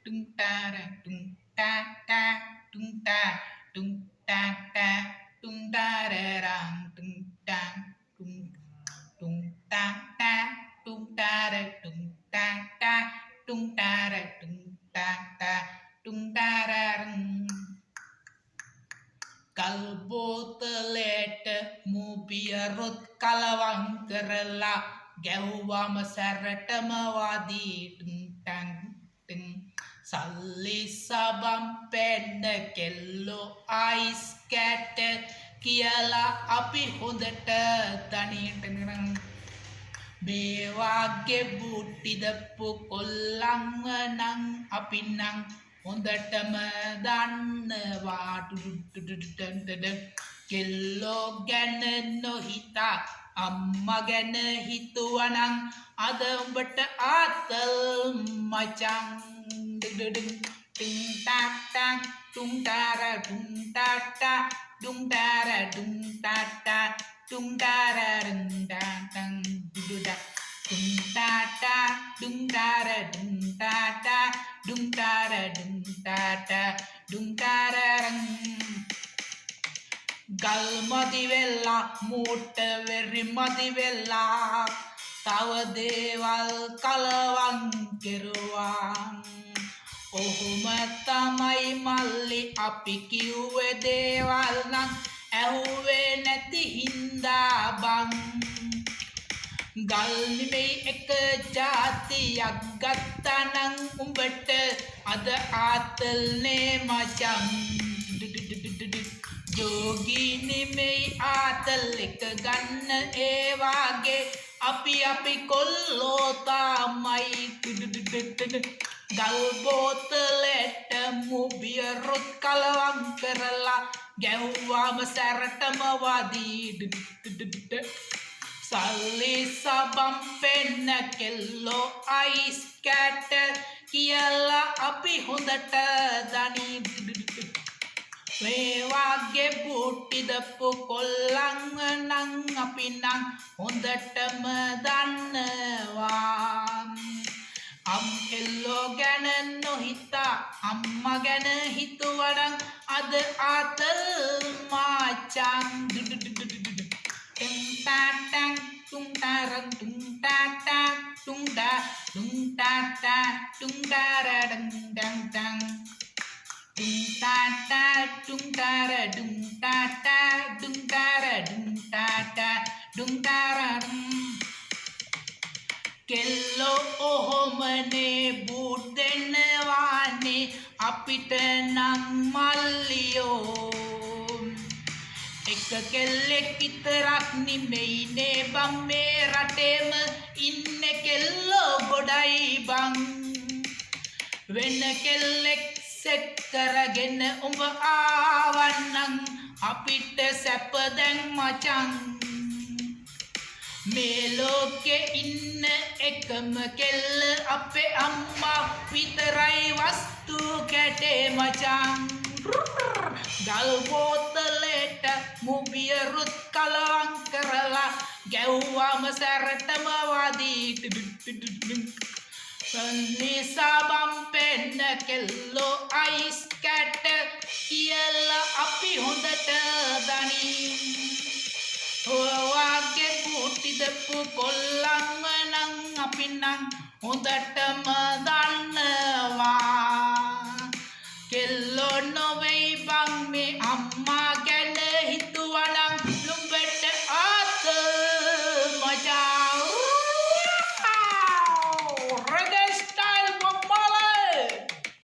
tung tara tung ta ta tung ta tung ta ta tung tararang tung ta tung tung ta ta tung tara tung ta ta tung tara tung ta ta tung tararang කල්බෝතලේට මූපියරොත් කලවං කරලා ගැව්වම සැරටම වදී ton සල්ලි සබම් පෙන්න කෙල්ලෝ ice කැට කියලා අපි හොඳට තනියටනරම් මේවාගේ බුට්ටිදප්පු කොල්ලංව නං අපි නං හොඳටම දන්නවා කෙල්ලෝ ගැන නොහිතා අම්මා ගැන හිතුවනං අද උඹට ආතල් මචං ටින් ටක් ටක් ටුම් ටාර ටුම් ටක් ටක් ටුම් ටාර ටුම් ටක් ටක් ටුම් ටාර ටං ටං ඩුඩා tum ta ta dum ta ra dum ta ta dum ta ra dum ta ta dum ta ra rang gal madi vella moot very madi vella taw dewal kalawan keruwan ohuma tamai malli api kiwwe dewal nan ඇහුවේ නැති හින්දා බං ගල් නෙමෙයි එක ජාතියක් ගත්තනං උඹට අද ආතල්නේ මචං ජෝගි නෙමෙයි ආතල් එක ගන්න ඒ වාගේ අපි කොල්ලෝ තමයි ගල් බෝතලෙට මුබියරොත් කලවම් කරලා ගැව්වාම සැරටම වදී සල්ලි සබම් පෙන්න කෙල්ලෝ අයිස් කැට කියලා අපි හොඳට දනි මේ වාගේ බුට්ටිදප්පු කොල්ලංව නං අපි නං හොඳටම දන්නවා එල්ලෝ ගැන නොහිතා අම්මා ගැන හිතුවනං අද ආතල් මාචං tung ta tang tung ta rang tung ta ta tung da tung ta ta tung da ra dang dang dang tung ta ta tung ta ra dung ta ta dung ta ra dung ta ta dung ta ra කෙල්ලෝ ඔහොමනේ boot දෙන්නවානේ අපිට නම් මල්ලියෝ එක කෙල්ලෙක් විතරක් නෙමෙයිනේ බං මේ රටේම ඉන්න කෙල්ලෝ ගොඩයි බං වෙන කෙල්ලෙක් සෙට් කරගෙන උඹ ආවන්නං අපිට සැප දැන් මචං මේ ලෝකේ ඉන්න එකම කෙල්ල අපේ අම්මා විතරයි වස්තු කැටේ මචං ගල් බෝතලේට මුබියරුත් කලවම් කරලා ගැව්වම සැරටම වදී සල්ලි සබම් පෙන්න කෙල්ලෝ අයිස් කැට කියලා අපි හොඳට දනි ඔයවාගේ බුට්ටිදප්පු කොල්ලන්ව නං අපි නං හොඳටම දන්නවා කෙල්ලෝ නොවෙයි බං මේ අම්මා